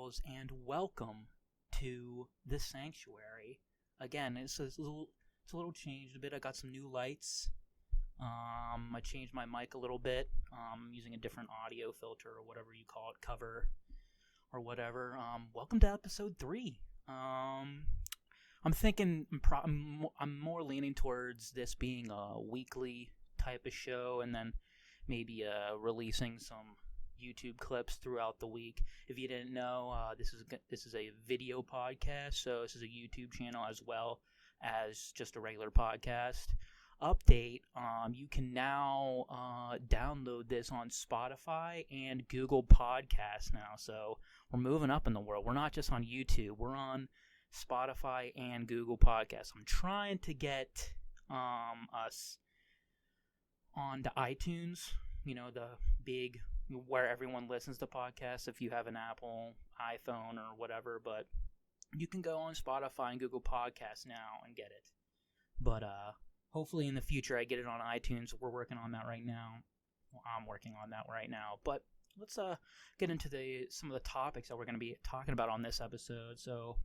girls, and welcome to the sanctuary. Again, it's a little changed a bit. I got some new lights. I changed my mic a little bit. Using a different audio filter or whatever you call it, cover or whatever. Welcome to episode 3. I'm thinking I'm more leaning towards this being a weekly type of show, and then maybe releasing some YouTube clips throughout the week. If you didn't know, this is a video podcast, so this is a YouTube channel as well as just a regular podcast. Update, you can now download this on Spotify and Google Podcasts now, so we're moving up in the world. We're not just on YouTube, we're on Spotify and Google Podcasts. I'm trying to get us onto iTunes, the big where everyone listens to podcasts if you have an Apple iPhone or whatever, but you can go on Spotify and Google Podcasts now and get it. But hopefully in the future I get it on iTunes. We're working on that right now. Well, I'm working on that right now. But let's get into some of the topics that we're going to be talking about on this episode. So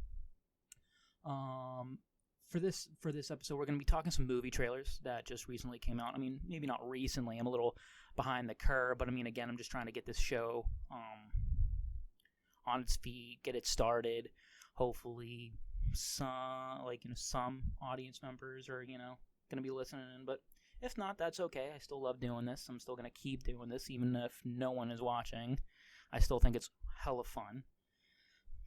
for this episode, we're going to be talking some movie trailers that just recently came out. I mean, maybe not recently. I'm a little behind the curve, but I mean, again, I'm just trying to get this show on its feet, get it started. Hopefully, some audience members are going to be listening in, but if not, that's okay. I still love doing this. I'm still going to keep doing this, even if no one is watching. I still think it's hella fun.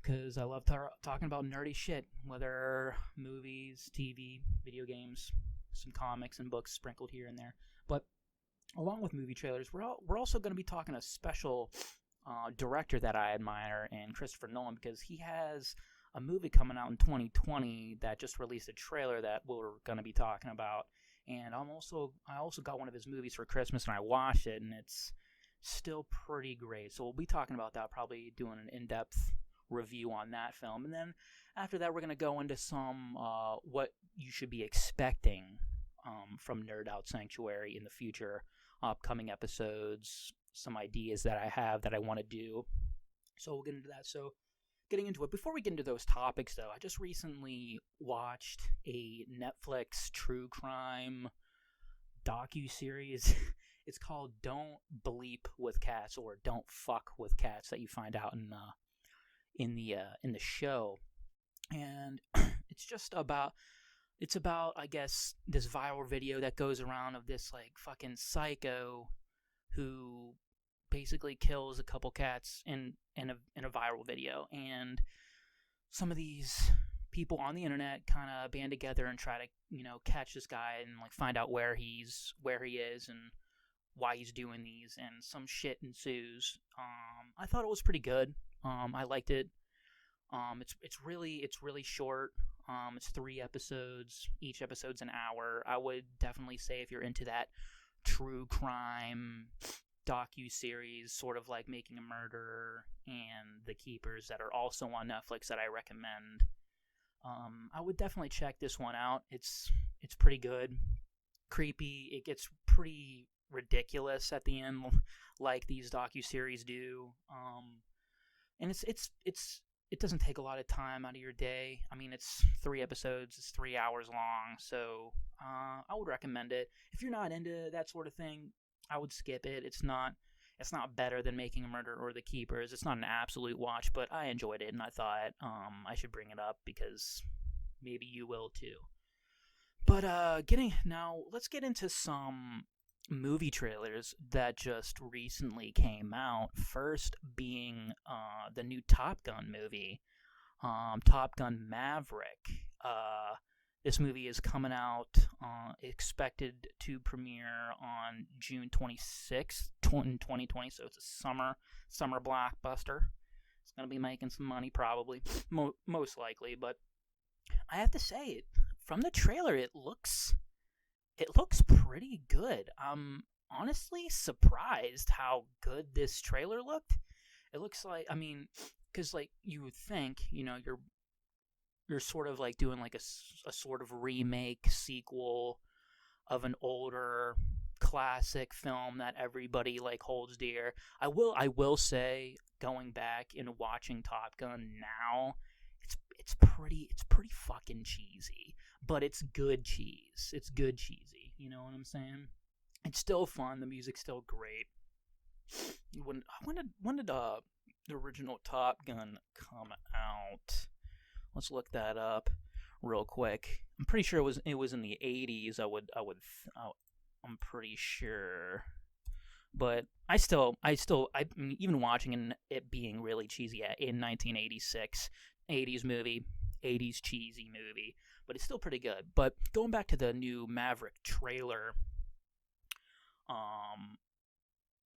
Because I love talking about nerdy shit, whether movies, TV, video games, some comics and books sprinkled here and there. But along with movie trailers, we're also going to be talking a special director that I admire, and Christopher Nolan, because he has a movie coming out in 2020 that just released a trailer that we're going to be talking about. And I also got one of his movies for Christmas, and I watched it, and it's still pretty great. So we'll be talking about that, probably doing an in-depth review on that film, and then after that we're going to go into some what you should be expecting from Nerd Out Sanctuary in the future, upcoming episodes, some ideas that I have that I want to do. So we'll get into that. So getting into it, before we get into those topics though, I just recently watched a Netflix true crime docu-series. It's called Don't Bleep with Cats, or Don't Fuck with Cats, that you find out in the show. And it's about I guess this viral video that goes around of this like fucking psycho who basically kills a couple cats in a viral video, and some of these people on the internet kind of band together and try to catch this guy and like find out where he is and why he's doing these, and some shit ensues. I thought it was pretty good. I liked it. It's really short. It's 3 episodes. Each episode's an hour. I would definitely say if you're into that true crime docu-series, sort of like Making a Murderer and The Keepers, that are also on Netflix, that I recommend. I would definitely check this one out. It's pretty good. Creepy. It gets pretty ridiculous at the end, like these docu-series do. And it doesn't take a lot of time out of your day. I mean, it's 3 episodes, it's 3 hours long, so I would recommend it. If you're not into that sort of thing, I would skip it. It's not better than Making a Murderer or The Keepers. It's not an absolute watch, but I enjoyed it, and I thought I should bring it up because maybe you will too. But let's get into some movie trailers that just recently came out. First being the new Top Gun movie, Top Gun Maverick. This movie is coming out, expected to premiere on June 26th, 2020, so it's a summer blockbuster. It's going to be making some money, probably, most likely, but I have to say, from the trailer, it looks pretty good. I'm honestly surprised how good this trailer looked. It looks like, I mean, because like you would think, you're sort of like doing like a sort of remake sequel of an older classic film that everybody like holds dear. I will say, going back and watching Top Gun now, it's pretty fucking cheesy, but it's good cheese. It's good cheesy. You know what I'm saying? It's still fun. The music's still great. When did the original Top Gun come out? Let's look that up real quick. I'm pretty sure it was in the 80s. I'm pretty sure. But I mean, even watching it being really cheesy in 1986, 80s movie, 80s cheesy movie, but it's still pretty good. But going back to the new Maverick trailer,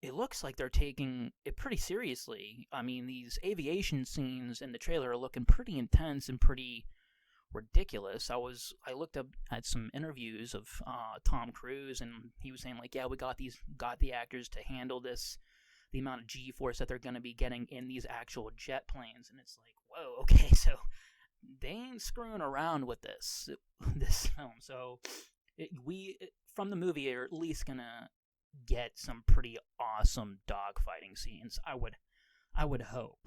it looks like they're taking it pretty seriously. I mean, these aviation scenes in the trailer are looking pretty intense and pretty ridiculous. I looked up at some interviews of Tom Cruise, and he was saying like, yeah, we got the actors to handle this, the amount of G-force that they're going to be getting in these actual jet planes, and it's like, whoa, okay, so they ain't screwing around with this film. So from the movie are at least gonna get some pretty awesome dogfighting scenes. I would hope,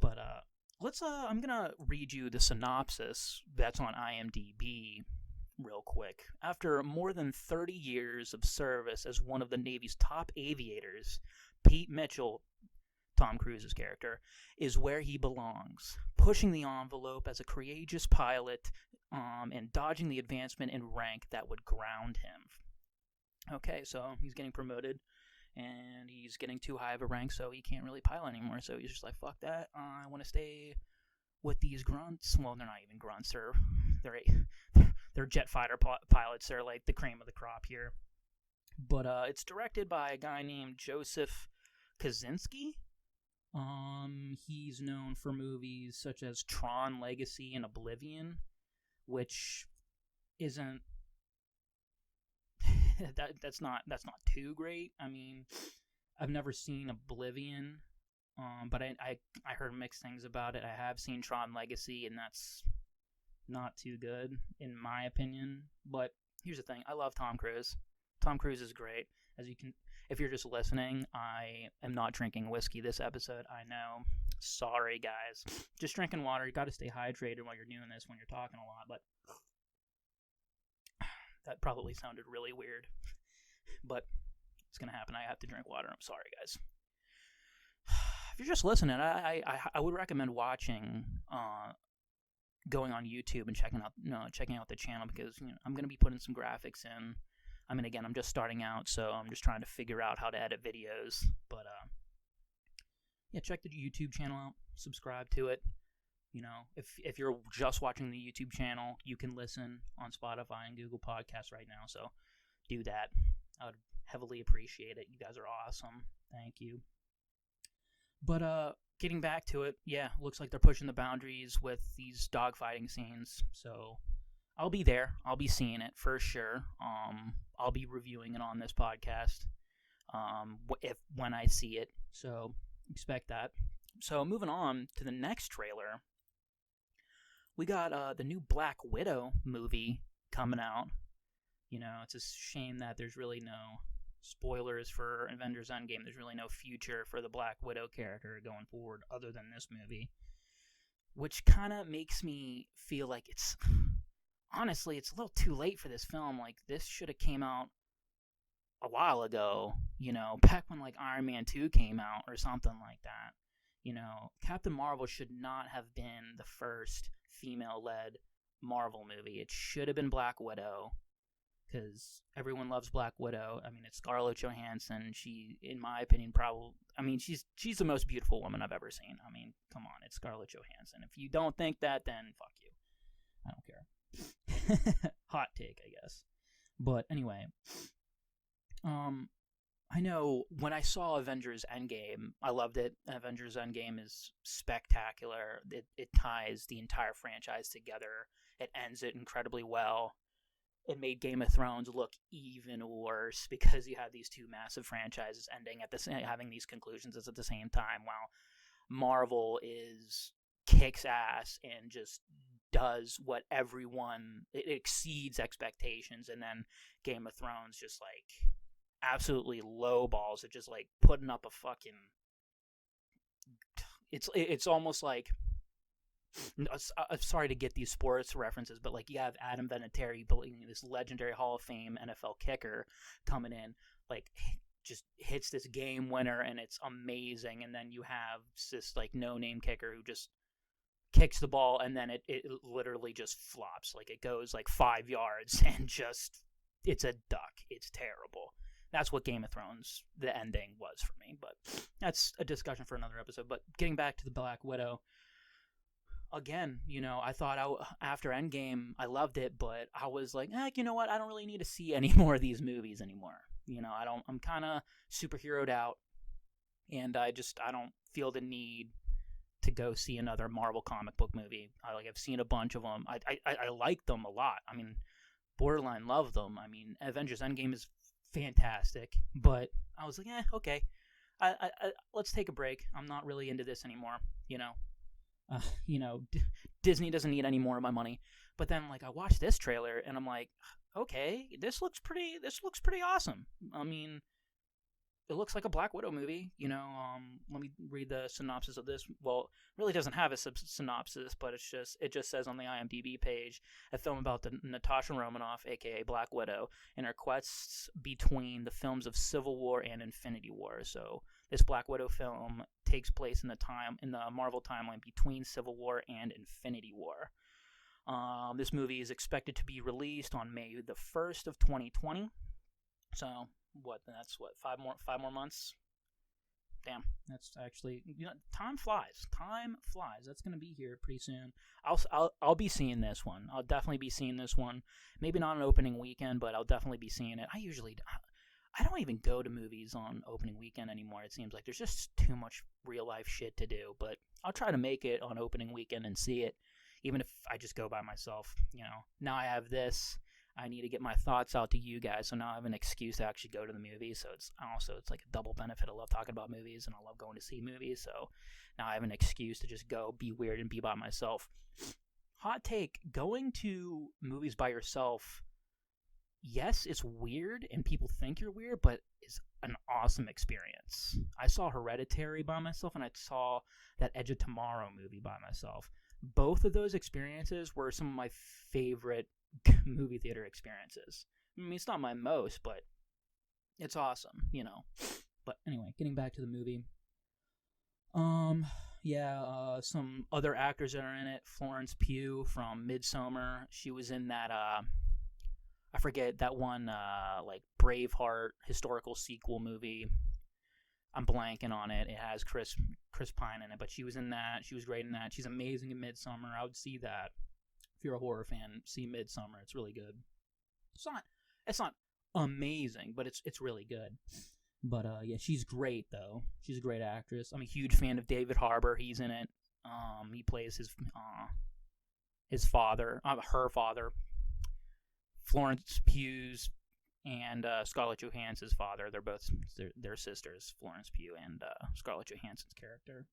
but I'm gonna read you the synopsis that's on IMDb real quick. After more than 30 years of service as one of the Navy's top aviators, Pete Mitchell, Tom Cruise's character, is where he belongs, pushing the envelope as a courageous pilot, and dodging the advancement in rank that would ground him. Okay, so he's getting promoted, and he's getting too high of a rank, so he can't really pilot anymore. So he's just like, fuck that, I want to stay with these grunts. Well, they're not even grunts, they're jet fighter pilots. They're like the cream of the crop here. But it's directed by a guy named Joseph Kosinski. He's known for movies such as Tron Legacy and Oblivion, which isn't that's not too great. I mean, I've never seen Oblivion, but I heard mixed things about it. I have seen Tron Legacy, and that's not too good in my opinion. But here's the thing: I love Tom Cruise. Tom Cruise is great. As you can, if you're just listening, I am not drinking whiskey this episode. I know. Sorry, guys. Just drinking water. You got to stay hydrated while you're doing this when you're talking a lot, but that probably sounded really weird. But it's going to happen. I have to drink water. I'm sorry, guys. If you're just listening, I would recommend watching, going on YouTube and checking out the channel, because I'm going to be putting some graphics in. I mean, again, I'm just starting out, so I'm just trying to figure out how to edit videos. But, yeah, check the YouTube channel out. Subscribe to it. If you're just watching the YouTube channel, you can listen on Spotify and Google Podcasts right now. So do that. I would heavily appreciate it. You guys are awesome. Thank you. But, getting back to it, yeah, looks like they're pushing the boundaries with these dogfighting scenes. So I'll be there. I'll be seeing it for sure. I'll be reviewing it on this podcast when I see it. So expect that. So moving on to the next trailer, we got the new Black Widow movie coming out. It's a shame that there's really no spoilers for Avengers Endgame. There's really no future for the Black Widow character going forward other than this movie, which kind of makes me feel like honestly, it's a little too late for this film. Like, this should have came out a while ago, back when, like, Iron Man 2 came out or something like that. Captain Marvel should not have been the first female-led Marvel movie. It should have been Black Widow, because everyone loves Black Widow. I mean, it's Scarlett Johansson. She, in my opinion, she's the most beautiful woman I've ever seen. I mean, come on, it's Scarlett Johansson. If you don't think that, then fuck you. I don't care. Hot take, I guess. But anyway, I know when I saw Avengers Endgame, I loved it. Avengers Endgame is spectacular. It ties the entire franchise together. It ends it incredibly well. It made Game of Thrones look even worse because you had these two massive franchises ending having these conclusions at the same time, while Marvel kicks ass and just does what it exceeds expectations, and then Game of Thrones just like absolutely low balls at just like putting up a fucking. It's almost like. I'm sorry to get these sports references, but like you have Adam Vinatieri, this legendary Hall of Fame NFL kicker, coming in, like just hits this game winner, and it's amazing. And then you have this like no name kicker who just kicks the ball, and then it literally just flops, like it goes like 5 yards, and just it's a duck. It's terrible. That's what Game of Thrones, the ending, was for me. But that's a discussion for another episode. But getting back to the Black Widow. Again, I thought after Endgame, I loved it, but I was like, you know what? I don't really need to see any more of these movies anymore. I'm kind of superheroed out, and I don't feel the need to go see another Marvel comic book movie. I've seen a bunch of them. I like them a lot. I mean, borderline love them. I mean, Avengers Endgame is fantastic, but I was like, okay. Let's take a break. I'm not really into this anymore, Disney doesn't need any more of my money. But then, like, I watched this trailer, and I'm like, okay, this looks pretty awesome. I mean, it looks like a Black Widow movie. Let me read the synopsis of this. Well, it really doesn't have a synopsis, but it just says on the IMDb page, a film about Natasha Romanoff, aka Black Widow, and her quests between the films of Civil War and Infinity War. So this Black Widow film takes place in the Marvel timeline between Civil War and Infinity War. This movie is expected to be released on May the 1st of 2020. So that's 5 more months. Damn, that's actually, time flies. That's gonna be here pretty soon. I'll be seeing this one. I'll definitely be seeing this one. Maybe not on opening weekend, but I'll definitely be seeing it. I don't even go to movies on opening weekend anymore. It seems like there's just too much real life shit to do. But I'll try to make it on opening weekend and see it, even if I just go by myself. Now I have this. I need to get my thoughts out to you guys, so now I have an excuse to actually go to the movies. So it's like a double benefit. I love talking about movies, and I love going to see movies. So now I have an excuse to just go, be weird, and be by myself. Hot take: going to movies by yourself, yes, it's weird, and people think you're weird, but it's an awesome experience. I saw Hereditary by myself, and I saw that Edge of Tomorrow movie by myself. Both of those experiences were some of my favorite movie theater experiences. I mean, it's not my most, but it's awesome, But anyway, getting back to the movie. Some other actors that are in it. Florence Pugh from Midsommar. She was in that, I forget, that one, like, Braveheart historical sequel movie. I'm blanking on it. It has Chris Pine in it, but she was in that. She was great in that. She's amazing in Midsommar. I would see that. If you're a horror fan, see Midsommar. It's really good. It's not amazing, but it's really good. But she's great though. She's a great actress. I'm a huge fan of David Harbour. He's in it. He plays his father, her father, Florence Pugh's and Scarlett Johansson's father. They're both they're sisters, Florence Pugh and Scarlett Johansson's character.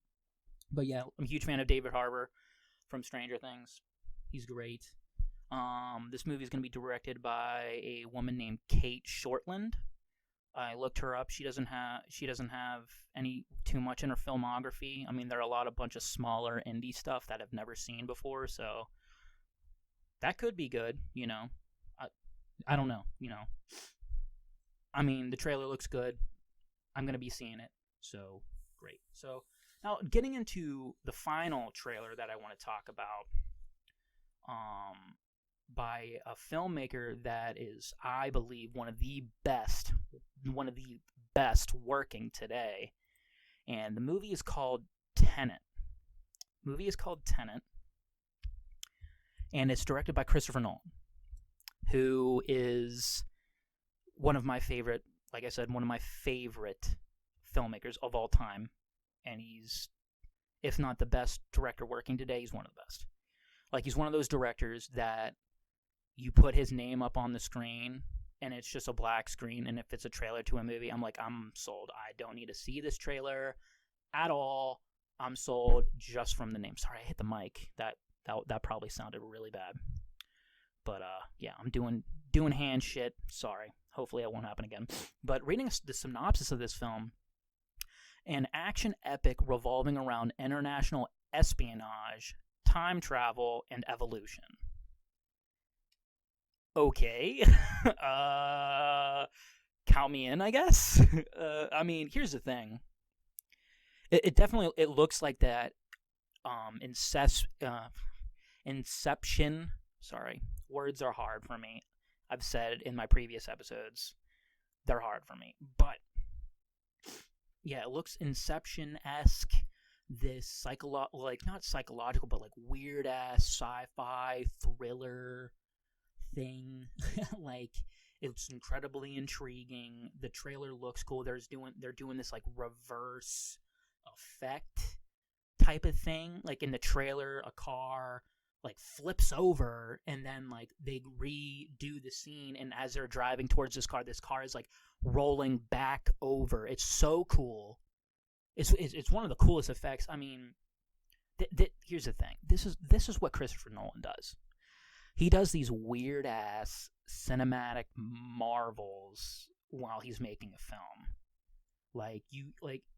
But yeah, I'm a huge fan of David Harbour from Stranger Things. He's great. This movie is going to be directed by a woman named Kate Shortland. I looked her up. She doesn't have any too much in her filmography. I mean, there are a bunch of smaller indie stuff that I've never seen before, so that could be good. I don't know. I mean, the trailer looks good. I'm going to be seeing it, so great. So now getting into the final trailer that I want to talk about. By a filmmaker that is, I believe, one of the best working today. And the movie is called Tenet. And it's directed by Christopher Nolan, who is one of my favorite, like I said, one of my favorite filmmakers of all time. And he's, if not the best director working today, he's one of the best. Like, he's one of those directors that you put his name up on the screen, and it's just a black screen, and if it's a trailer to a movie, I'm like, I'm sold. I don't need to see this trailer at all. I'm sold just from the name. Sorry, I hit the mic. That probably sounded really bad. But, yeah, I'm doing hand shit. Sorry. Hopefully it won't happen again. But reading the synopsis of this film, an action epic revolving around international espionage, time travel, and evolution. Okay. Count me in, I guess. I mean, here's the thing. It definitely looks like that Inception. Sorry, words are hard for me. I've said in my previous episodes, they're hard for me. But yeah, it looks Inception-esque. This not psychological, but like weird ass sci-fi thriller thing. Like, it's incredibly intriguing. The trailer looks cool. They're doing this like reverse effect type of thing. Like in the trailer, a car like flips over, and then like they redo the scene, and as they're driving towards this car is like rolling back over. It's so cool. It's one of the coolest effects. I mean, here's the thing. This is what Christopher Nolan does. He does these weird ass cinematic marvels while he's making a film. Like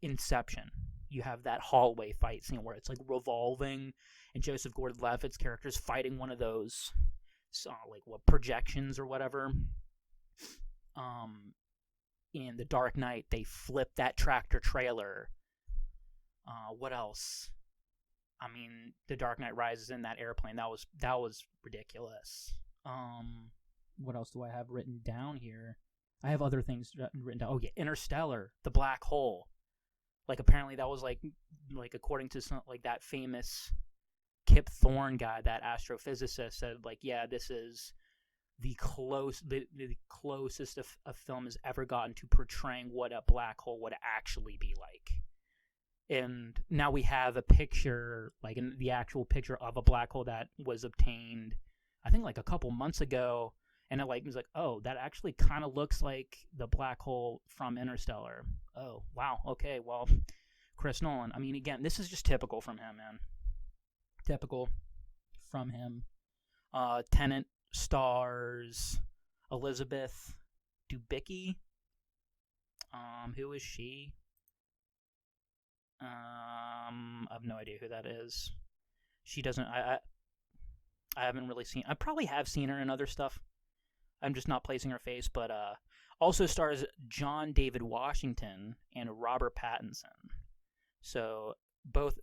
Inception. You have that hallway fight scene where it's like revolving, and Joseph Gordon-Levitt's character is fighting one of those, projections or whatever. In The Dark Knight, they flip that tractor trailer. What else? I mean, The Dark Knight Rises in that airplane. That was ridiculous. What else do I have written down here? I have other things written down. Oh yeah, Interstellar, the black hole. Like, apparently that was like according to some like that famous Kip Thorne guy, that astrophysicist, said like, yeah, this is the closest a film has ever gotten to portraying what a black hole would actually be like. And now we have a picture, like the actual picture of a black hole that was obtained, I think like a couple months ago, and it was like, oh, that actually kind of looks like the black hole from Interstellar. Oh, wow, okay, well, Chris Nolan. I mean, again, this is just typical from him, man. Typical from him. Tenet stars Elizabeth Debicki. Who is she? I have no idea who that is. She doesn't. I haven't really seen. I probably have seen her in other stuff. I'm just not placing her face. But also stars John David Washington and Robert Pattinson. So both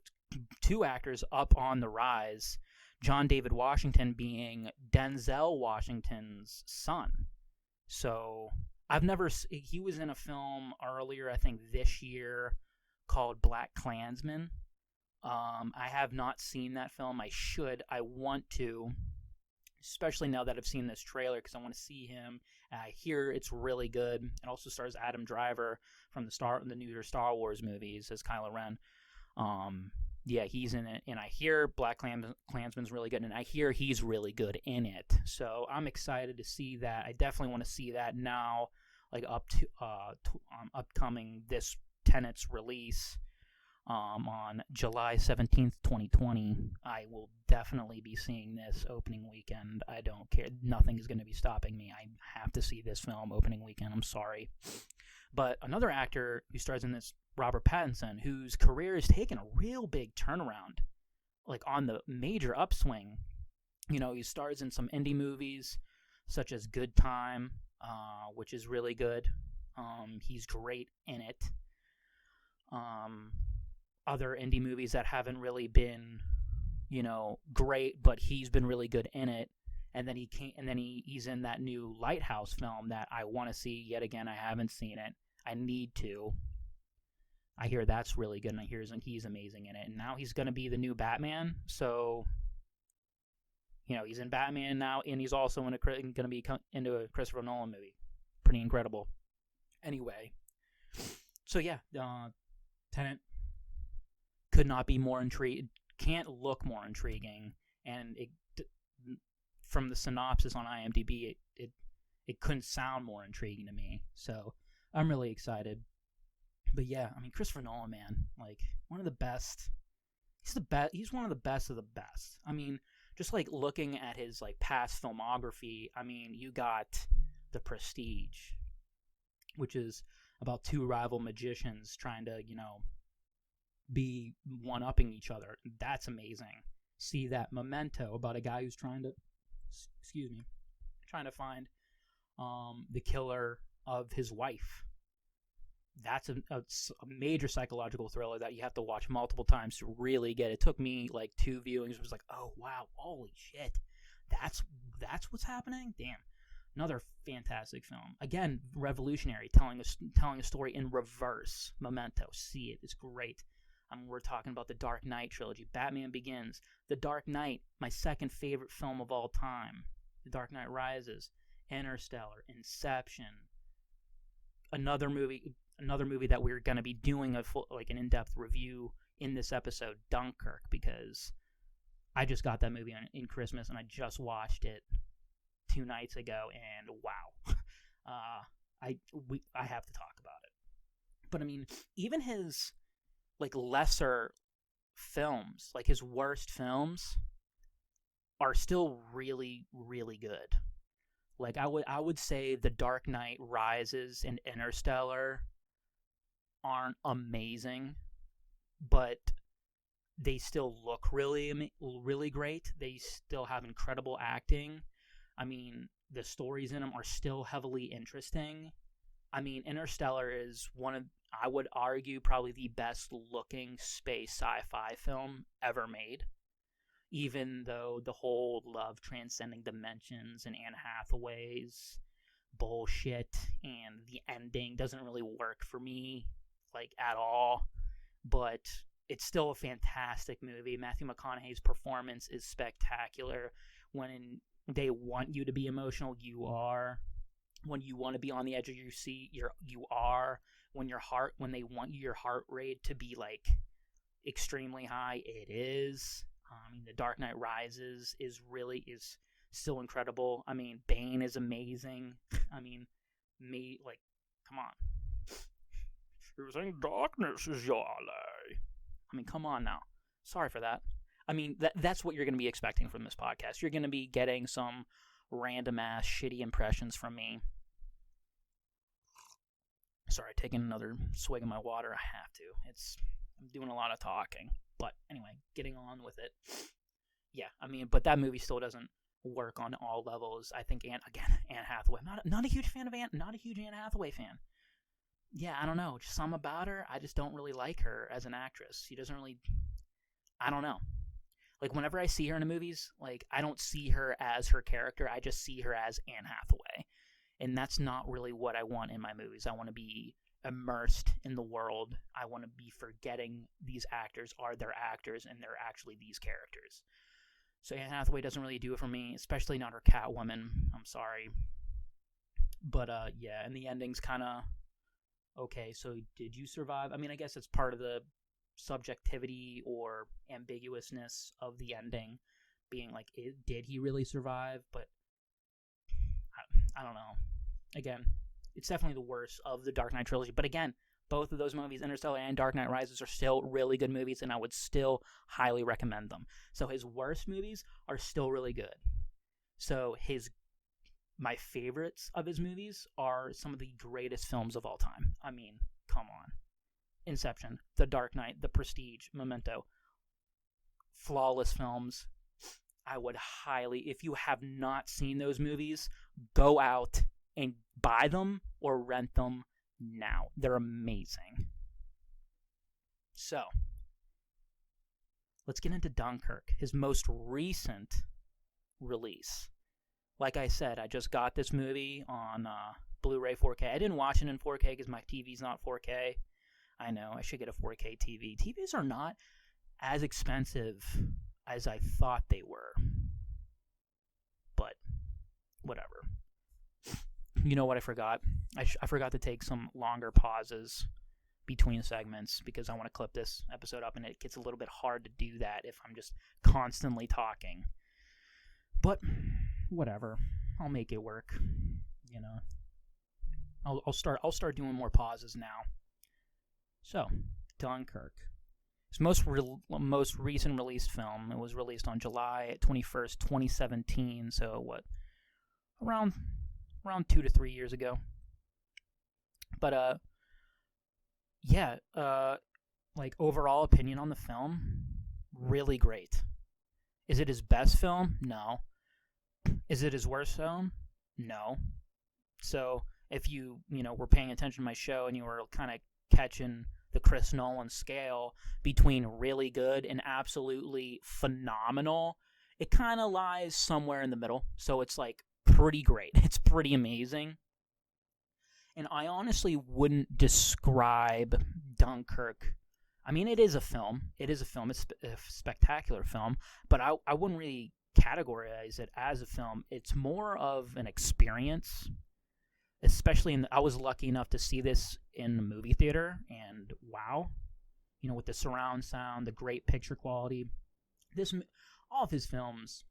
two actors up on the rise. John David Washington being Denzel Washington's son. So he was in a film earlier, I think this year, called Black Klansman. I have not seen that film. I should. I want to, especially now that I've seen this trailer, because I want to see him. I hear it's really good. It also stars Adam Driver from the newer Star Wars movies as Kylo Ren. Yeah, he's in it, and I hear Black Klansman's really good, and I hear he's really good in it. So I'm excited to see that. I definitely want to see that now, like up to upcoming this Tenet's release on July 17th, 2020. I will definitely be seeing this opening weekend. I don't care. Nothing is going to be stopping me. I have to see this film opening weekend. I'm sorry. But another actor who stars in this, Robert Pattinson, whose career has taken a real big turnaround, like on the major upswing. You know, he stars in some indie movies such as Good Time, which is really good. He's great in it. Other indie movies that haven't really been, great, but he's been really good in it. And then he's in that new Lighthouse film that I want to see yet again. I haven't seen it. I need to. I hear that's really good, and I hear he's amazing in it. And now he's going to be the new Batman. So, he's in Batman now, and he's also going to be into a Christopher Nolan movie. Pretty incredible. Anyway, so yeah, Tenet could not be more intriguing. Can't look more intriguing, and from the synopsis on IMDb, it couldn't sound more intriguing to me. So I'm really excited. But yeah, I mean, Christopher Nolan, man, like one of the best. He's the best. He's one of the best of the best. I mean, just like looking at his like past filmography. I mean, you got The Prestige, which is about two rival magicians trying to, be one-upping each other. That's amazing. See that Memento about a guy who's trying to find the killer of his wife. That's a major psychological thriller that you have to watch multiple times to really get. It took me like 2 viewings. It was like, oh wow, holy shit, that's what's happening. Damn, another fantastic film. Again, revolutionary, telling a story in reverse. Memento, see it. It's great. We're talking about the Dark Knight trilogy. Batman Begins, The Dark Knight, my second favorite film of all time. The Dark Knight Rises, Interstellar, Inception. Another movie that we're going to be doing an in-depth review in this episode, Dunkirk, because I just got that movie in Christmas and I just watched it 2 nights ago, and wow, I have to talk about it. But I mean, even his lesser films, his worst films, are still really, really good. I would say The Dark Knight Rises and Interstellar aren't amazing, but they still look really, really great. They still have incredible acting. I mean, the stories in them are still heavily interesting. I mean, Interstellar is I would argue, probably the best looking space sci-fi film ever made. Even though the whole love transcending dimensions and Anne Hathaway's bullshit and the ending doesn't really work for me, at all. But it's still a fantastic movie. Matthew McConaughey's performance is spectacular. When they want you to be emotional, you are. When you want to be on the edge of your seat, you are. When they want your heart rate to be extremely high, it is. I mean, The Dark Knight Rises is still incredible. I mean, Bane is amazing. I mean, come on. You think darkness is your ally? I mean, come on now. Sorry for that. I mean, that's what you're going to be expecting from this podcast. You're going to be getting some random-ass shitty impressions from me. Sorry, taking another swig of my water. I have to. I'm doing a lot of talking. But anyway, getting on with it. Yeah, I mean, but that movie still doesn't work on all levels. I think Anne Hathaway. Not a huge fan of not a huge Anne Hathaway fan. Yeah, I don't know. Just something about her. I just don't really like her as an actress. She doesn't really. I don't know. Whenever I see her in the movies, I don't see her as her character. I just see her as Anne Hathaway. And that's not really what I want in my movies. I want to be immersed in the world. I want to be forgetting these actors are their actors and they're actually these characters. So Anne Hathaway doesn't really do it for me, especially not her Catwoman. I'm sorry. But yeah, and the ending's kind of okay, so did you survive? I mean, I guess it's part of the subjectivity or ambiguousness of the ending being did he really survive? But I don't know. Again, it's definitely the worst of the Dark Knight trilogy. But again, both of those movies, Interstellar and Dark Knight Rises, are still really good movies, and I would still highly recommend them. So his worst movies are still really good. So my favorites of his movies are some of the greatest films of all time. I mean, come on. Inception, The Dark Knight, The Prestige, Memento. Flawless films. I would highly, if you have not seen those movies, go out and buy them or rent them now. They're amazing. So, let's get into Dunkirk, his most recent release. Like I said, I just got this movie on Blu-ray 4K. I didn't watch it in 4K because my TV's not 4K. I know, I should get a 4K TV. TVs are not as expensive as I thought they were. But, whatever. You know what I forgot? I forgot to take some longer pauses between segments because I want to clip this episode up, and it gets a little bit hard to do that if I'm just constantly talking. But, whatever. I'll make it work. You know. I'll start doing more pauses now. So, Dunkirk. His most recent released film. It was released on July 21st, 2017. So what? Around 2 to 3 years ago. But yeah, like overall opinion on the film, really great. Is it his best film? No. Is it his worst film? No. So if you were paying attention to my show and you were kind of catching the Chris Nolan scale between really good and absolutely phenomenal, it kind of lies somewhere in the middle. So it's like pretty great. It's pretty amazing. And I honestly wouldn't describe Dunkirk. I mean, it is a film. It is a film. It's a spectacular film. But I wouldn't really categorize it as a film. It's more of an experience. Especially I was lucky enough to see this in the movie theater. And wow. With the surround sound, the great picture quality. All of his films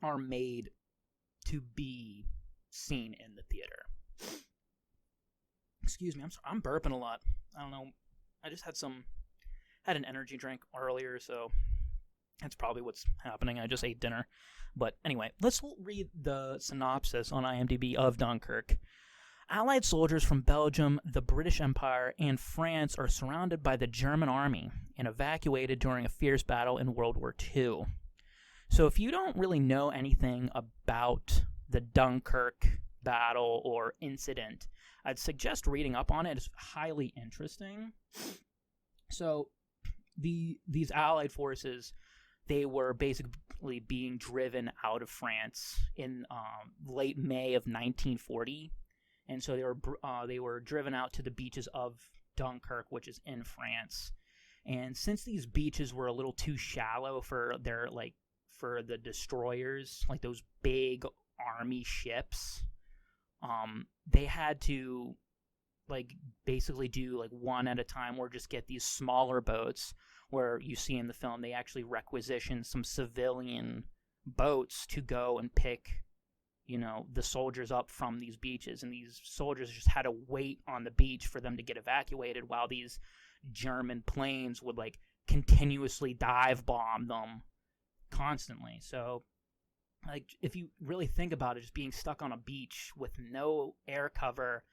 are made to be seen in the theater. Excuse me, I'm burping a lot. I don't know. I just had an energy drink earlier, so that's probably what's happening. I just ate dinner. But anyway, let's read the synopsis on IMDb of Dunkirk. Allied soldiers from Belgium, the British Empire, and France are surrounded by the German army and evacuated during a fierce battle in World War II. So if you don't really know anything about the Dunkirk battle or incident, I'd suggest reading up on it. It's highly interesting. So these Allied forces, they were basically being driven out of France in late May of 1940, and so they were driven out to the beaches of Dunkirk, which is in France. And since these beaches were a little too shallow for the destroyers, like those big army ships, they had to basically do one at a time, or just get these smaller boats where you see in the film they actually requisitioned some civilian boats to go and pick the soldiers up from these beaches, and these soldiers just had to wait on the beach for them to get evacuated while these German planes would continuously dive bomb them constantly. So if you really think about it, just being stuck on a beach with no air cover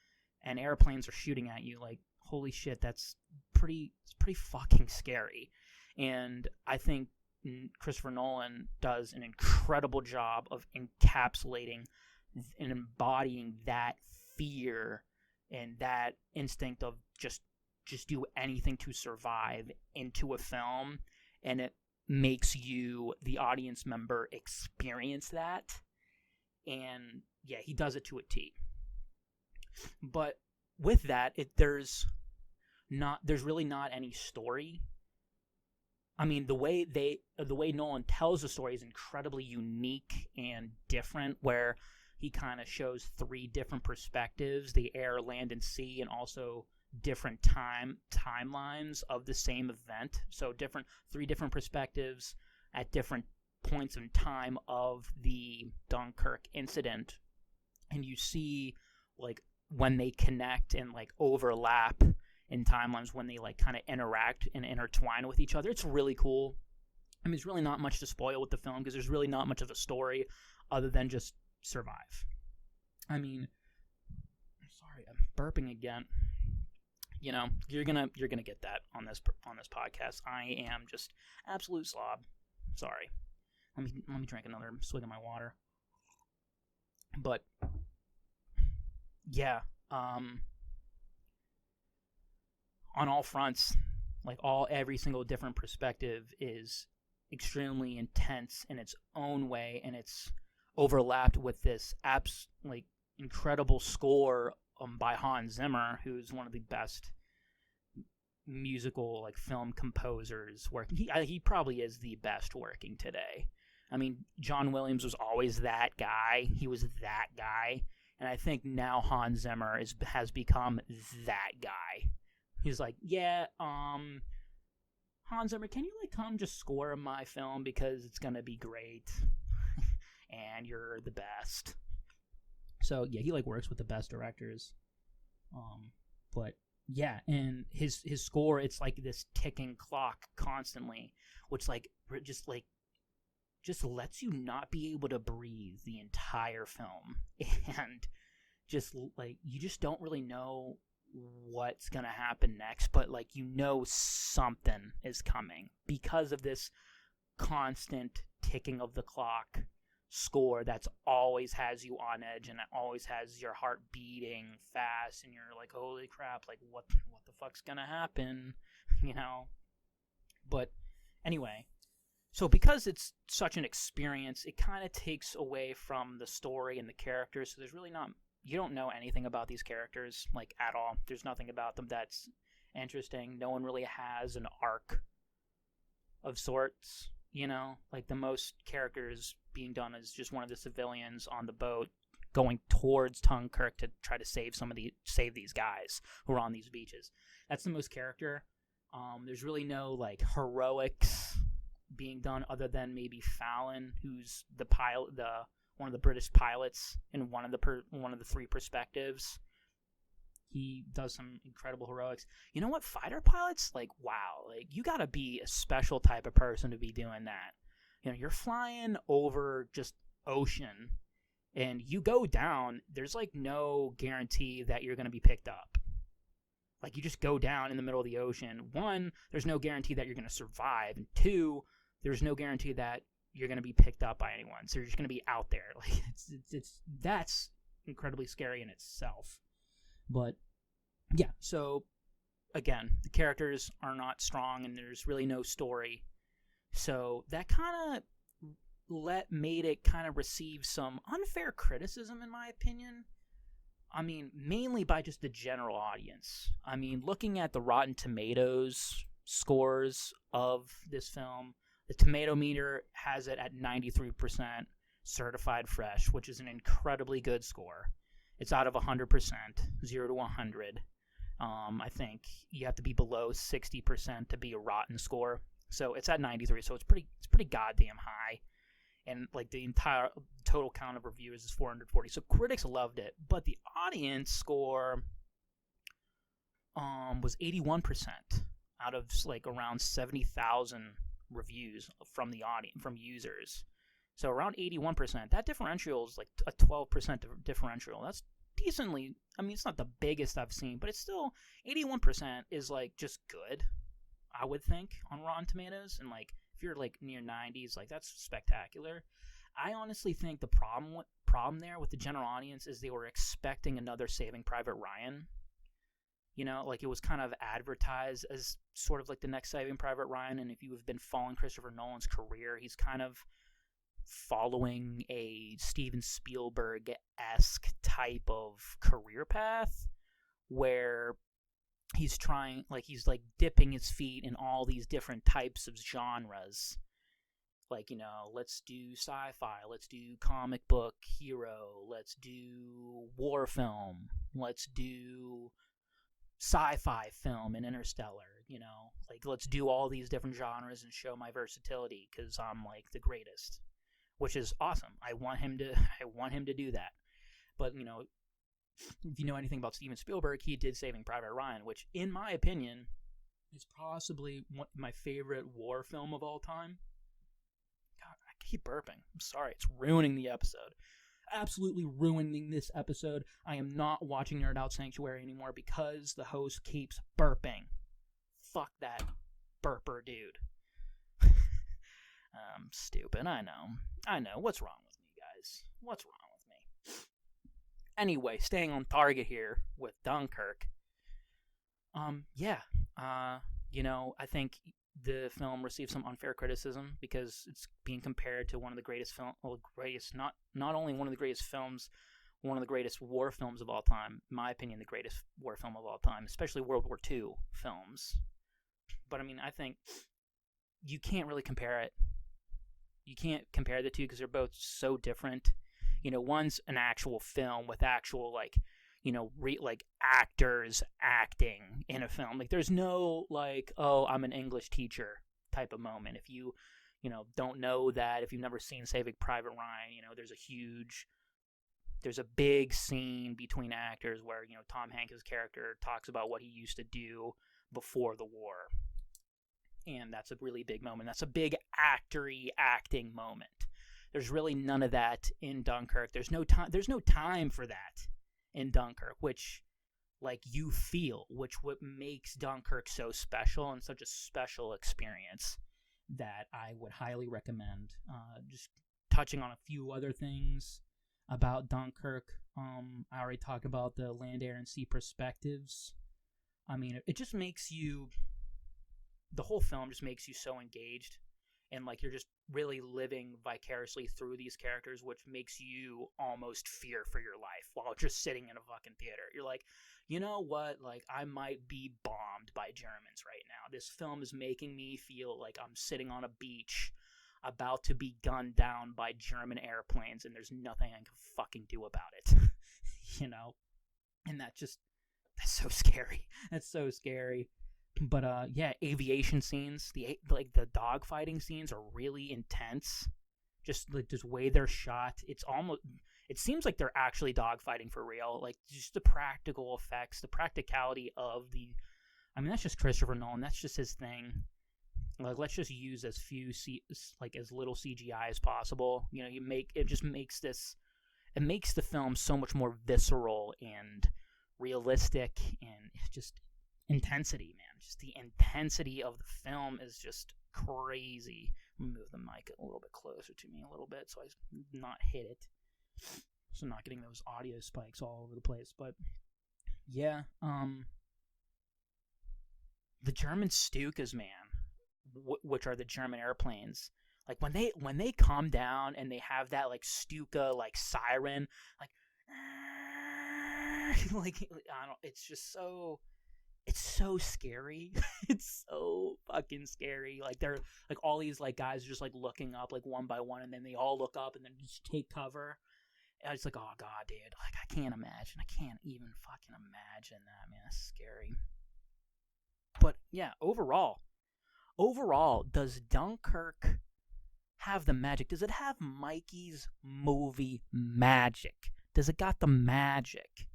and airplanes are shooting at you, holy shit, it's pretty fucking scary. And I think Christopher Nolan does an incredible job of encapsulating and embodying that fear and that instinct of just do anything to survive into a film, and it makes you, the audience member, experience that. And yeah, he does it to a T. But with that, there's really not any story. I mean, the way Nolan tells the story is incredibly unique and different, where he kind of shows three different perspectives: the air, land, and sea, and also different timelines of the same event. So three different perspectives at different points in time of the Dunkirk incident, and you see when they connect and overlap in timelines, when they kind of interact and intertwine with each other. It's really cool. I mean, there's really not much to spoil with the film because there's really not much of a story other than just survive. I mean, sorry, I'm burping again. You're gonna get that on this podcast. I am just absolute slob. Sorry. Let me drink another swig of my water. But yeah, on all fronts, every single different perspective is extremely intense in its own way, and it's overlapped with this incredible score by Hans Zimmer, who's one of the best musical film composers working. He probably is the best working today. I mean, John Williams was always that guy. He was that guy, and I think now Hans Zimmer has become that guy. He's yeah, Hans Zimmer, can you come just score my film because it's gonna be great, and you're the best. So yeah, he works with the best directors. But yeah, and his score, it's this ticking clock constantly, which just lets you not be able to breathe the entire film, and just like you just don't really know what's gonna happen next, but like something is coming because of this constant ticking of the clock score that's always has you on edge, and it always has your heart beating fast, and you're like, holy crap, like what the fuck's gonna happen, you know? But anyway, so because it's such an experience, it kind of takes away from the story and the characters, so there's really not, you don't know anything about these characters, like, at all. There's nothing about them that's interesting. No one really has an arc of sorts, you know? Like, the most characters being done is just one of the civilians on the boat going towards Dunkirk to try to save these guys who are on these beaches. That's the most character. There's really no, like, heroics being done other than maybe Fallon, who's the pilot, one of the British pilots in one of the three perspectives. He does some incredible heroics. You know what? Fighter pilots, like, wow, like, you gotta be a special type of person to be doing that. You know, you're flying over just ocean, and you go down, there's, like, no guarantee that you're gonna be picked up. Like, you just go down in the middle of the ocean. One, there's no guarantee that you're gonna survive, and two, there's no guarantee that you're going to be picked up by anyone. So you're just going to be out there. Like, that's incredibly scary in itself. But yeah, so again, the characters are not strong and there's really no story. So that kind of made it kind of receive some unfair criticism, in my opinion. I mean, mainly by just the general audience. I mean, looking at the Rotten Tomatoes scores of this film, the tomato meter has it at 93% certified fresh, which is an incredibly good score. It's out of 100%, 0 to 100. I think you have to be below 60% to be a rotten score. So it's at 93, so it's pretty goddamn high. And like the entire total count of reviewers is 440. So critics loved it, but the audience score was 81% out of like around 70,000 reviews from the audience, from users. So around 81%. That differential is like a 12% differential. That's decently, I mean, it's not the biggest I've seen, but it's still, 81% is like just good, I would think, on Rotten Tomatoes. And like if you're like near 90s, like that's spectacular. I honestly think the problem there with the general audience is they were expecting another Saving Private Ryan. You know, like it was kind of advertised as sort of like the next Saving Private Ryan, and if you have been following Christopher Nolan's career, he's kind of following a Steven Spielberg-esque type of career path where he's dipping his feet in all these different types of genres. Like, you know, let's do sci-fi, let's do comic book hero, let's do war film, let's do sci-fi film and Interstellar, you know, like let's do all these different genres and show my versatility because I'm like the greatest, which is awesome. I want him to do that. But you know, if you know anything about Steven Spielberg, he did Saving Private Ryan, which in my opinion is possibly my favorite war film of all time. God, I keep burping. I'm sorry, it's ruining the episode. Absolutely ruining this episode. I am not watching Nerd Out Sanctuary anymore because the host keeps burping. Fuck that burper dude. Stupid. I know. What's wrong with me, guys? What's wrong with me? Anyway, staying on target here with Dunkirk. You know, I think the film received some unfair criticism because it's being compared to one of the greatest not only one of the greatest films, one of the greatest war films of all time. In my opinion, the greatest war film of all time, especially World War II films. But I mean, I think you can't really compare it. You can't compare the two because they're both so different. You know, one's an actual film with actual like, you know, like actors acting in a film. Like there's no like, oh, I'm an English teacher type of moment. If you know, don't know that, if you've never seen Saving Private Ryan, you know, there's a big scene between actors where, you know, Tom Hanks' character talks about what he used to do before the war. And that's a really big moment. That's a big acting moment. There's really none of that in Dunkirk. There's no time for that in Dunkirk, which like you feel, which what makes Dunkirk so special and such a special experience that I would highly recommend. Just touching on a few other things about Dunkirk. I already talked about the land, air, and sea perspectives. I mean, it just makes you, the whole film just makes you so engaged, and like you're just really living vicariously through these characters, which makes you almost fear for your life while just sitting in a fucking theater. You're like, you know what? Like, I might be bombed by Germans right now. This film is making me feel like I'm sitting on a beach about to be gunned down by German airplanes, and there's nothing I can fucking do about it. You know? And that's so scary. That's so scary. But yeah, aviation scenes, the dogfighting scenes are really intense. Just way they're shot, it seems like they're actually dogfighting for real. Like just the practical effects, the practicality of I mean, that's just Christopher Nolan. That's just his thing. Like, let's just use as little CGI as possible. You know, it makes the film so much more visceral and realistic, and just intensity, man. Just the intensity of the film is just crazy. Move the mic a little bit closer to me a little bit so I not hit it, so not getting those audio spikes all over the place. But yeah, the German Stukas, man, which are the German airplanes, like when they come down and they have that like Stuka like siren, like like I don't, it's just so. It's so scary. It's so fucking scary. Like they're like all these like guys are just like looking up like one by one, and then they all look up and then just take cover. And it's like, oh god, dude. Like I can't imagine. I can't even fucking imagine that, man. That's scary. But yeah, overall, does Dunkirk have the magic? Does it have Mikey's movie magic? Does it got the magic?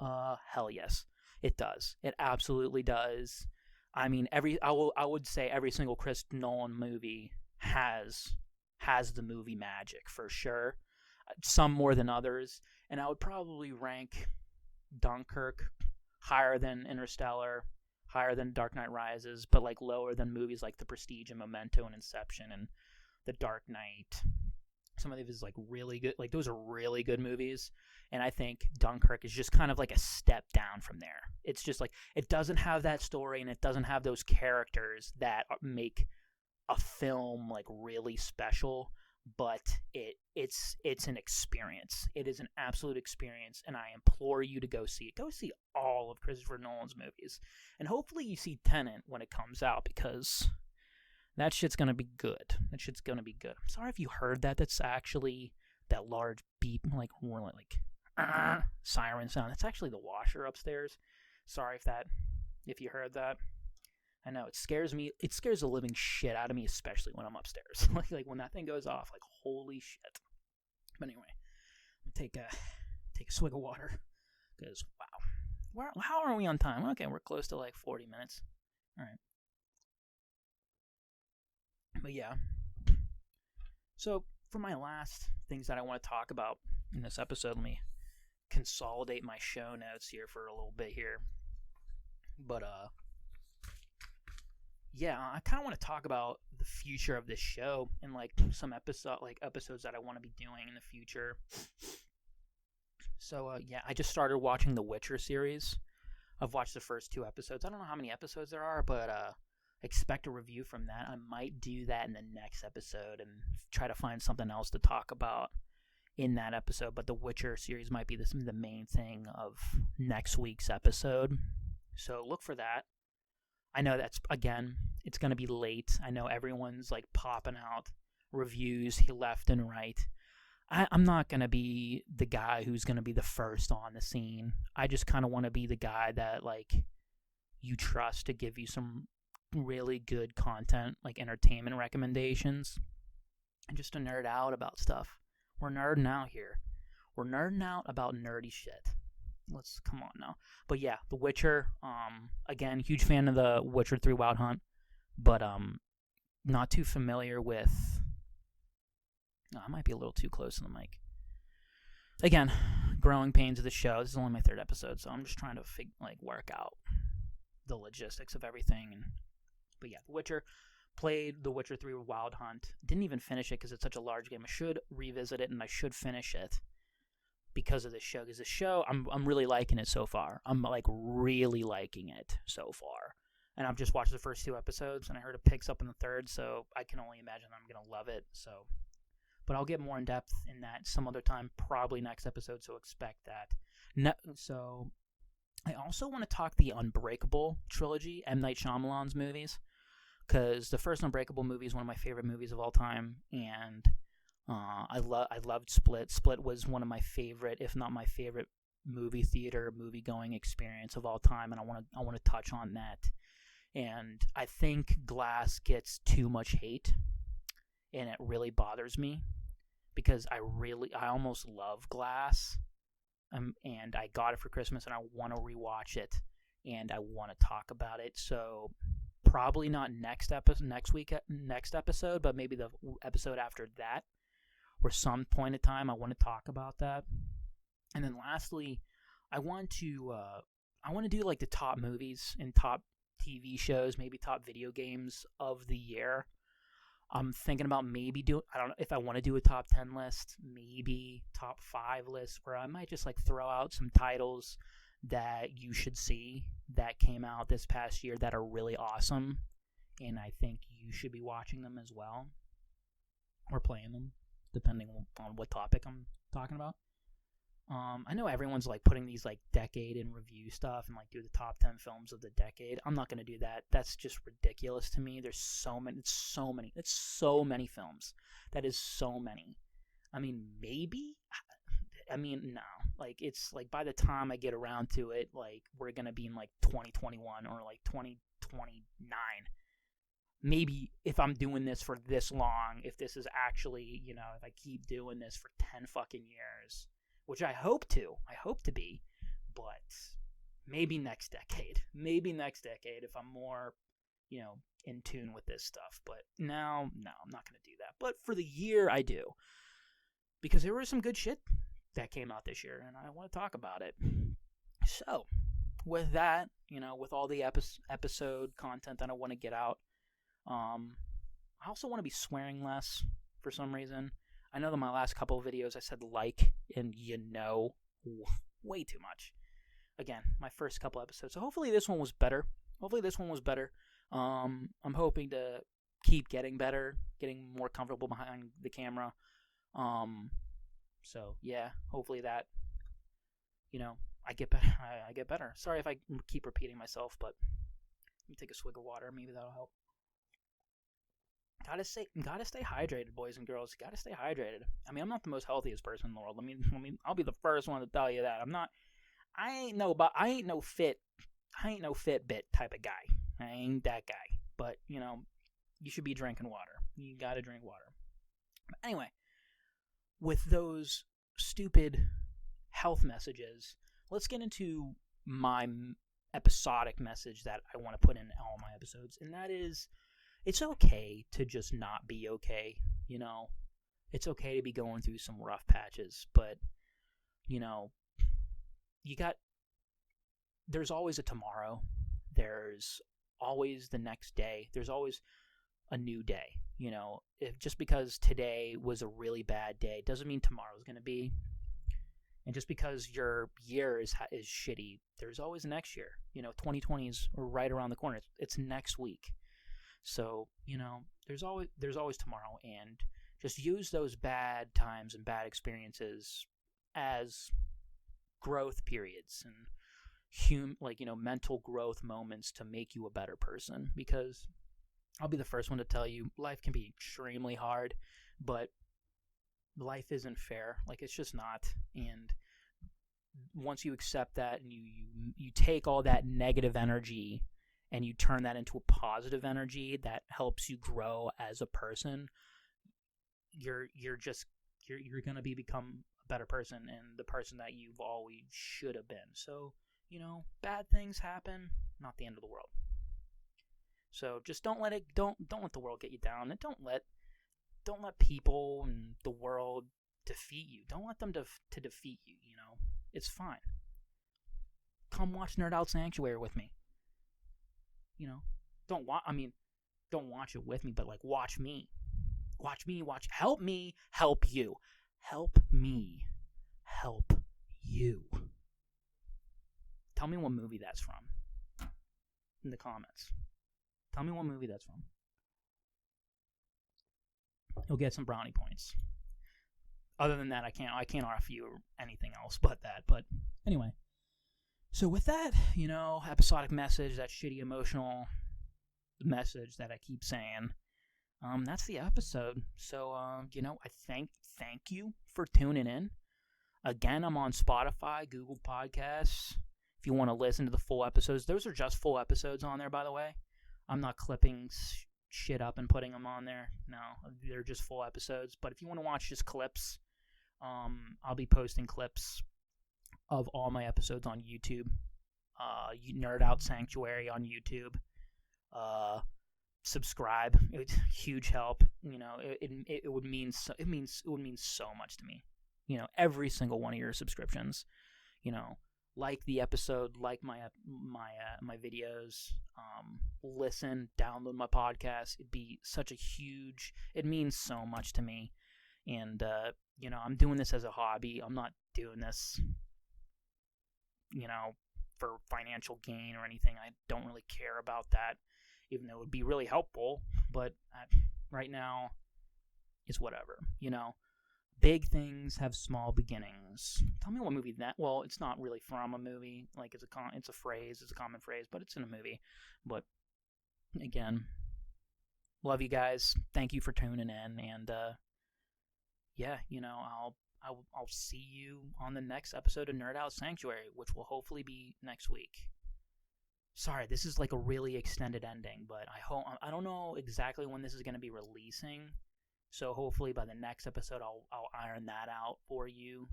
Hell yes. It does. It absolutely does. I mean, I would say every single Chris Nolan movie has the movie magic for sure. Some more than others, and I would probably rank Dunkirk higher than Interstellar, higher than Dark Knight Rises, but like lower than movies like The Prestige and Memento and Inception and The Dark Knight. Some of these like really good, like those are really good movies, and I think Dunkirk is just kind of like a step down from there. It's just like it doesn't have that story and it doesn't have those characters that make a film like really special, but it's an experience. It is an absolute experience, and I implore you to go see it. Go see all of Christopher Nolan's movies, and hopefully you see Tenet when it comes out, because that shit's gonna be good. That shit's gonna be good. I'm sorry if you heard that. That's actually that large beep, like siren sound. It's actually the washer upstairs. Sorry if you heard that. I know it scares me. It scares the living shit out of me, especially when I'm upstairs. like when that thing goes off, like holy shit. But anyway, I'm gonna take a swig of water, because wow, how are we on time? Okay, we're close to like 40 minutes. All right. But yeah, so for my last things that I want to talk about in this episode, let me consolidate my show notes here for a little bit here. But yeah, I kind of want to talk about the future of this show and like some episodes that I want to be doing in the future. So yeah, I just started watching the Witcher series. I've watched the first 2 episodes. I don't know how many episodes there are, but expect a review from that. I might do that in the next episode and try to find something else to talk about in that episode. But the Witcher series might be the main thing of next week's episode. So look for that. I know it's going to be late. I know everyone's like popping out reviews left and right. I'm not going to be the guy who's going to be the first on the scene. I just kind of want to be the guy that like you trust to give you some really good content, like entertainment recommendations, and just to nerd out about stuff. We're nerding out here. We're nerding out about nerdy shit. Let's come on now. But yeah, The Witcher. Again, huge fan of The Witcher 3 Wild Hunt, but not too familiar with. No, I might be a little too close to the mic. Again, growing pains of the show. This is only my 3rd episode, so I'm just trying to work out the logistics of everything. But yeah, The Witcher. Played The Witcher 3 Wild Hunt. Didn't even finish it because it's such a large game. I should revisit it, and I should finish it because of this show. Because this show, I'm really liking it so far. I'm really liking it so far. And I've just watched the first 2 episodes, and I heard it picks up in the 3rd, so I can only imagine I'm going to love it. So, but I'll get more in depth in that some other time, probably next episode, so expect that. So, I also want to talk the Unbreakable trilogy, M. Night Shyamalan's movies, because the first Unbreakable movie is one of my favorite movies of all time, and I loved Split. Split was one of my favorite, if not my favorite, movie going experience of all time, and I want to touch on that. And I think Glass gets too much hate, and it really bothers me because I almost love Glass, and I got it for Christmas, and I want to rewatch it, and I want to talk about it. So probably not next episode, but maybe the episode after that, or some point in time, I want to talk about that. And then lastly, I want to do like the top movies and top TV shows, maybe top video games of the year. I'm thinking about maybe I don't know if I want to do a top 10 list, maybe top 5 list, where I might just throw out some titles that you should see that came out this past year that are really awesome, and I think you should be watching them as well, or playing them, depending on what topic I'm talking about. I know everyone's putting these decade in review stuff and do the top 10 films of the decade. I'm not going to do that. That's just ridiculous to me. There's so many films. That is so many. I mean, maybe. I mean, no. It's by the time I get around to it, we're going to be in 2021 or 2029. Maybe if I'm doing this for this long, if this is actually, if I keep doing this for 10 fucking years, which I hope to be, but maybe next decade if I'm more, in tune with this stuff. But now, no, I'm not going to do that. But for the year, I do, because there was some good shit that came out this year, and I want to talk about it. So, with that, with all the episode content that I want to get out, I also want to be swearing less for some reason. I know that my last couple of videos I said and way too much. Again, my first couple episodes. So hopefully this one was better. I'm hoping to keep getting better, getting more comfortable behind the camera. So yeah, hopefully that, I get better. I get better. Sorry if I keep repeating myself, but let me take a swig of water. Maybe that'll help. Gotta stay hydrated, boys and girls. Gotta stay hydrated. I mean, I'm not the most healthiest person in the world. I mean, I'll be the first one to tell you that. I ain't no Fitbit type of guy. I ain't that guy. But, you should be drinking water. You gotta drink water. But anyway, with those stupid health messages, let's get into my episodic message that I want to put in all my episodes, and that is, it's okay to just not be okay, It's okay to be going through some rough patches, but, there's always a tomorrow. There's always the next day. There's always a new day, If just because today was a really bad day doesn't mean tomorrow's going to be. And just because your year is shitty, there's always the next year. 2020 is right around the corner. It's next week. So, there's always tomorrow, and just use those bad times and bad experiences as growth periods and mental growth moments to make you a better person. Because I'll be the first one to tell you, life can be extremely hard, but life isn't fair. It's just not. And once you accept that and you take all that negative energy and you turn that into a positive energy that helps you grow as a person, you're going to become a better person and the person that you've always should have been. So, bad things happen, not the end of the world. So just don't let the world get you down, and don't let people and the world defeat you. Don't let them to defeat you, It's fine. Come watch Nerd Out Sanctuary with me. You know, don't watch it with me, but like watch me. Help me help you. Help me help you. Tell me what movie that's from in the comments. Tell me what movie that's from. You'll get some brownie points. Other than that, I can't offer you anything else but that. But anyway, so with that, episodic message, that shitty emotional message that I keep saying, that's the episode. So, I thank you for tuning in. Again, I'm on Spotify, Google Podcasts. If you want to listen to the full episodes, those are just full episodes on there, by the way. I'm not clipping shit up and putting them on there. No, they're just full episodes. But if you want to watch just clips, I'll be posting clips of all my episodes on YouTube. Nerd Out Sanctuary on YouTube. Subscribe. It's huge help. It would mean so much to me. Every single one of your subscriptions. Like the episode, like my videos, listen, download my podcast. It'd be it means so much to me. And, I'm doing this as a hobby. I'm not doing this, for financial gain or anything. I don't really care about that, even though it would be really helpful. But right now, it's whatever, Big things have small beginnings. Tell me what movie that. Well, it's not really from a movie. Like it's a phrase. It's a common phrase, but it's in a movie. But again, love you guys. Thank you for tuning in, and I'll see you on the next episode of Nerd Out Sanctuary, which will hopefully be next week. Sorry, this is like a really extended ending, but I don't know exactly when this is going to be releasing. So hopefully by the next episode, I'll iron that out for you.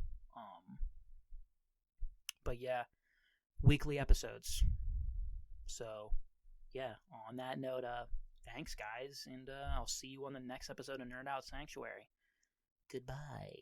But yeah, weekly episodes. So yeah, on that note, thanks guys, and I'll see you on the next episode of Nerd Out Sanctuary. Goodbye.